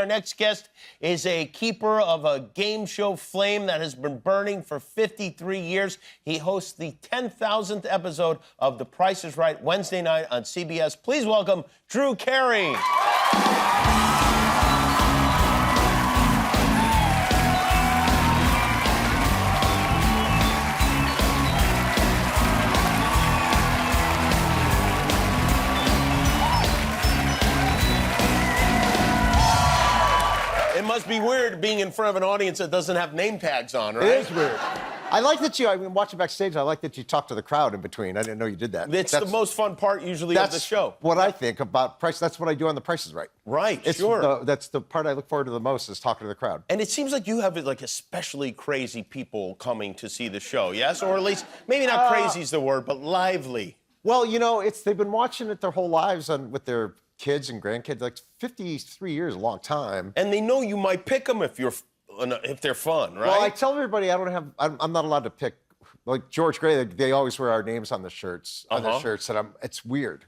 Our next guest is a keeper of a game show flame that has been burning for 53 years. He hosts the 10,000th episode of The Price is Right Wednesday night on CBS. Please welcome Drew Carey. It must be weird being in front of an audience that doesn't have name tags on, right? It is weird. I like that I mean, watching backstage, I like that you talk to the crowd in between. I didn't know you did that. That's the most fun part, usually, of the show. What I think about Price. That's what I do on The Price is Right. Right, sure. That's the part I look forward to the most, is talking to the crowd. And it seems like you have, like, especially crazy people coming to see the show, yes? Or at least, maybe not crazy is the word, but lively. Well, you know, they've been watching it their whole lives with their kids and grandkids. Like 53 years, a long time. And they know you might pick them if they're fun, right? Well, I tell everybody I'm not allowed to pick. Like George Gray, they always wear our names on the shirts, and it's weird.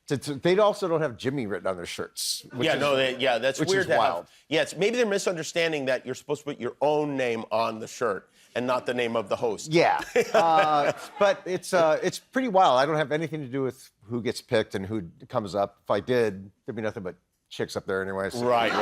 They also don't have Jimmy written on their shirts. That's which weird is to wild. have. Yeah, maybe they're misunderstanding that you're supposed to put your own name on the shirt and not the name of the host. Yeah, but it's pretty wild. I don't have anything to do with who gets picked and who comes up. If I did, there'd be nothing but chicks up there anyway. So. Right.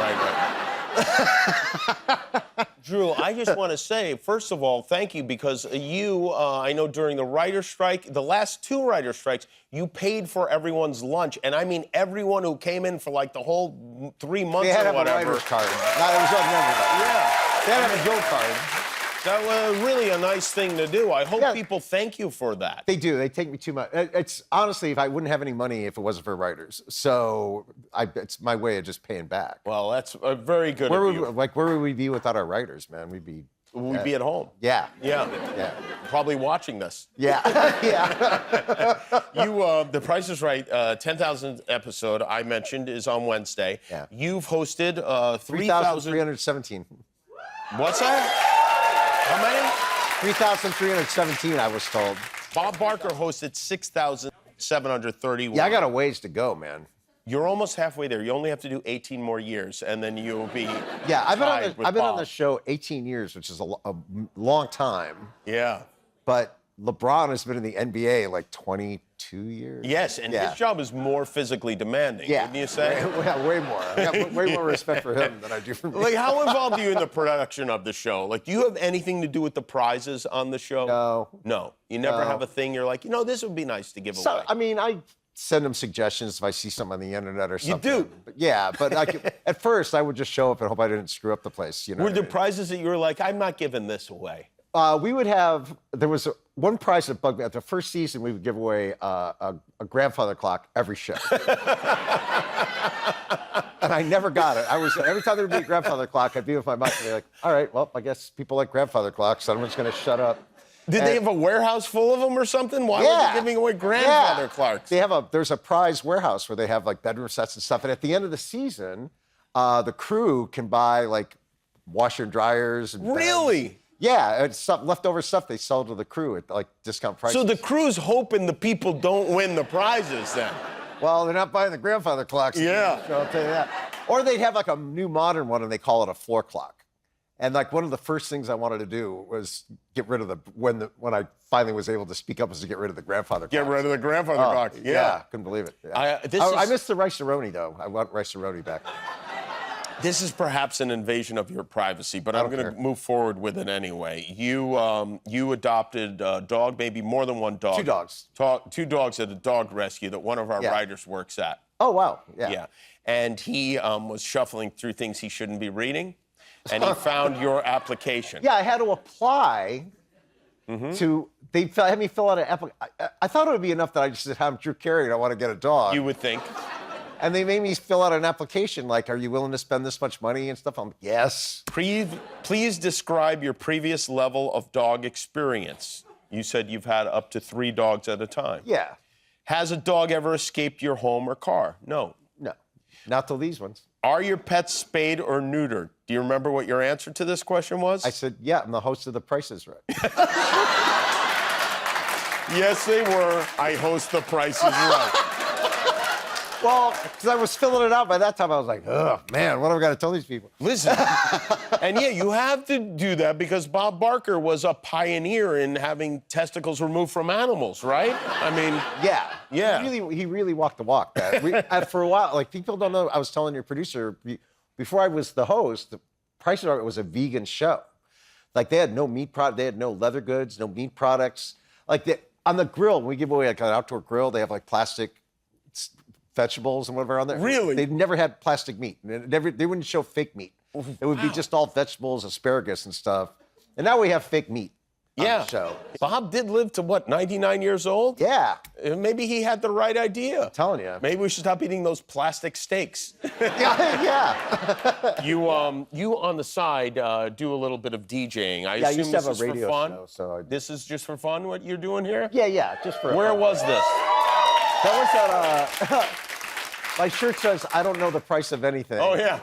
Drew, I just want to say, first of all, thank you, because you, I know during the writer's strike, the last two writer's strikes, you paid for everyone's lunch. And I mean everyone who came in for like the whole 3 months or whatever. They had to have a writer's card. It was on everybody. Yeah. They had to have a guild card. That was really a nice thing to do. I hope people thank you for that. They do. They take me too much. It's honestly, if I wouldn't have any money if it wasn't for writers. So it's my way of just paying back. Well, that's a very good where would we be without our writers, man? We'd be at home. Yeah. Probably watching this. Yeah. The Price is Right, 10,000th episode I mentioned is on Wednesday. Yeah. You've hosted 3,317. What's that? How many? 3,317, I was told. Bob Barker hosted 6,731. Yeah, I got a ways to go, man. You're almost halfway there. You only have to do 18 more years, and then you'll be I've been on the show 18 years, which is a long time. Yeah. But LeBron has been in the NBA like 22 years. Yes, and his job is more physically demanding, wouldn't you say? Way more. I got way more respect for him than I do for me. Like, how involved are you in the production of the show? Like, do you have anything to do with the prizes on the show? No. You never have a thing you're like, this would be nice to give away. I mean, I send them suggestions if I see something on the internet or something. You do? But at first, I would just show up and hope I didn't screw up the place. Were there prizes that you were like, I'm not giving this away? There was one prize that bugged me. At the first season, we would give away a grandfather clock every show. And I never got it. Every time there would be a grandfather clock, I'd be with my mom and be like, all right, well, I guess people like grandfather clocks, so I'm just going to shut up. Did they have a warehouse full of them or something? Why were they giving away grandfather clocks? There's a prize warehouse where they have like bedroom sets and stuff. And at the end of the season, the crew can buy like washer and dryers. And really? Yeah, it's leftover stuff they sell to the crew at like discount prices. So the crew's hoping the people don't win the prizes then? Well, they're not buying the grandfather clocks. Yeah. So I'll tell you that. Or they'd have like a new modern one and they call it a floor clock. And like one of the first things I wanted to do was get rid of when I finally was able to speak up was to get rid of the grandfather clock. Get rid of the grandfather clock. Yeah. Couldn't believe it. Yeah. I missed the rice-a-roni though. I want rice-a-roni back. This is perhaps an invasion of your privacy, but I'm going to move forward with it anyway. You adopted a dog, maybe more than one dog. 2 dogs. 2 dogs at a dog rescue that one of our writers works at. Oh, wow. Yeah. And he was shuffling through things he shouldn't be reading, and he found your application. Yeah, I had to apply to... They had me fill out an application. I thought it would be enough that I just said, I'm Drew Carey and I want to get a dog. You would think. And they made me fill out an application like, are you willing to spend this much money and stuff? I'm like, yes. Please describe your previous level of dog experience. You said you've had up to 3 dogs at a time. Yeah. Has a dog ever escaped your home or car? No. No. Not till these ones. Are your pets spayed or neutered? Do you remember what your answer to this question was? I said, yeah, I'm the host of The Price is Right. Yes, they were. I host The Price is Right. Well, because I was filling it out by that time, I was like, oh, man, what have I got to tell these people? Listen, and yeah, you have to do that because Bob Barker was a pioneer in having testicles removed from animals, right? I mean, Yeah. Yeah. He really walked the walk, man. For a while, like, people don't know, I was telling your producer, before I was the host, the Price is Right was a vegan show. Like, they had no meat product, they had no leather goods, no meat products. Like, on the grill, when we give away like an outdoor grill, they have like plastic vegetables and whatever on there. Really? They never had plastic meat. They wouldn't show fake meat. It would be just all vegetables, asparagus and stuff. And now we have fake meat on the show. Bob did live to what, 99 years old? Yeah. Maybe he had the right idea. I'm telling you. Maybe we should stop eating those plastic steaks. Yeah. You on the side do a little bit of DJing. I Yeah, I assume used to this have is a radio for fun. show, so This is just for fun. What you're doing here? Yeah, just for. Where was this? That was at my shirt says, I don't know the price of anything. Oh yeah.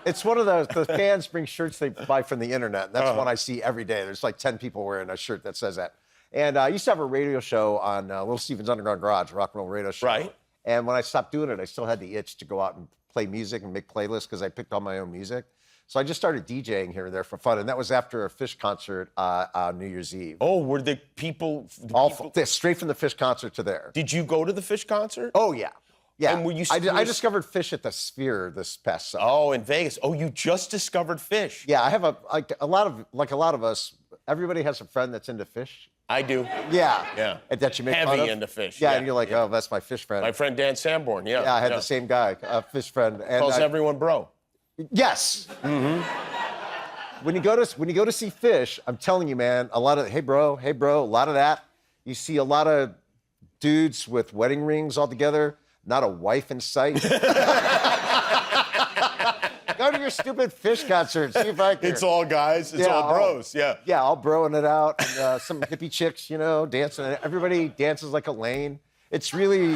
It's one of those, the fans bring shirts they buy from the internet. And that's one I see every day. There's like 10 people wearing a shirt that says that. And I used to have a radio show on Little Steven's Underground Garage, rock and roll radio show. Right. And when I stopped doing it, I still had the itch to go out and play music and make playlists because I picked all my own music. So I just started DJing here and there for fun. And that was after a Phish concert on New Year's Eve. Oh, were the people? Straight from the Phish concert to there. Did you go to the Phish concert? Oh, yeah. Yeah, And were you? I discovered Phish at the Sphere this past summer. Oh, in Vegas. Oh, you just discovered Phish. Yeah, I have a lot of us. Everybody has a friend that's into Phish. I do. Yeah. And that you make fun Heavy of. into Phish. Yeah, and you're like, oh, that's my Phish friend. My friend Dan Sanborn. Yeah. Yeah, I had the same guy, a Phish friend. And Calls everyone bro. Yes. Mm-hmm. When you go to see Phish, I'm telling you, man, a lot of hey bro, a lot of that. You see a lot of dudes with wedding rings all together. Not a wife in sight. Go to your stupid Phish concert. See if I can. It's all guys. It's all bros. Yeah. Yeah, all broing it out. And, some hippie chicks, dancing. Everybody dances like Elaine. It's really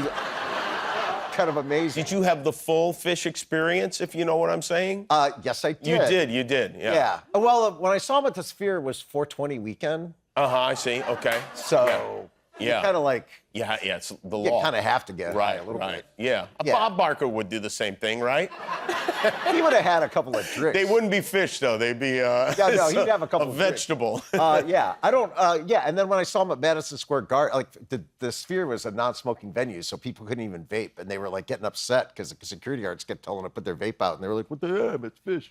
kind of amazing. Did you have the full Phish experience, if you know what I'm saying? Yes, I did. You did. Yeah. Yeah. Well, when I saw him at the Sphere, it was 420 weekend. I see. Okay. So... Yeah. Kind of like... Yeah, it's the You law. kind of have to get high Right, a little right. bit. Yeah. Bob Barker would do the same thing, right? He would have had a couple of drinks. They wouldn't be fish, though. They'd be no, he'd have a couple a of vegetable. Yeah, I don't. And then when I saw him at Madison Square Garden, like the Sphere was a non-smoking venue, so people couldn't even vape, and they were like getting upset because the security guards kept telling them to put their vape out, and they were like, "What the hell? It's Phish."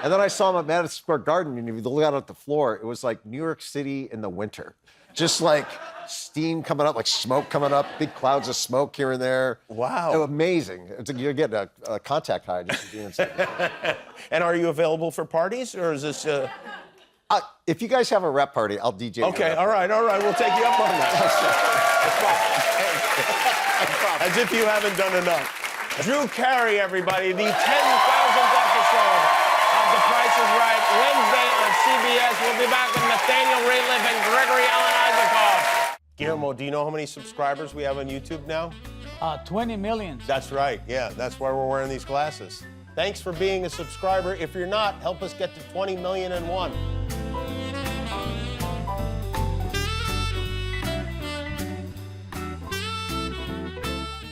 And then I saw him at Madison Square Garden, and if you look out at the floor, it was like New York City in the winter. Just like steam coming up, like smoke coming up, big clouds of smoke here and there. Wow. Amazing. You're getting a contact high just doing something. And are you available for parties, or is this... If you guys have a rep party, I'll DJ. Okay, all right. We'll take you up on that. As if you haven't done enough. Drew Carey, everybody, the 10,000th episode of The Price is Right, Wednesday on CBS. We'll be back with Nathaniel Rateliff and Gregory Allen Isaacoff. Guillermo, do you know how many subscribers we have on YouTube now? 20 million. That's right. Yeah, that's why we're wearing these glasses. Thanks for being a subscriber. If you're not, help us get to 20,000,001.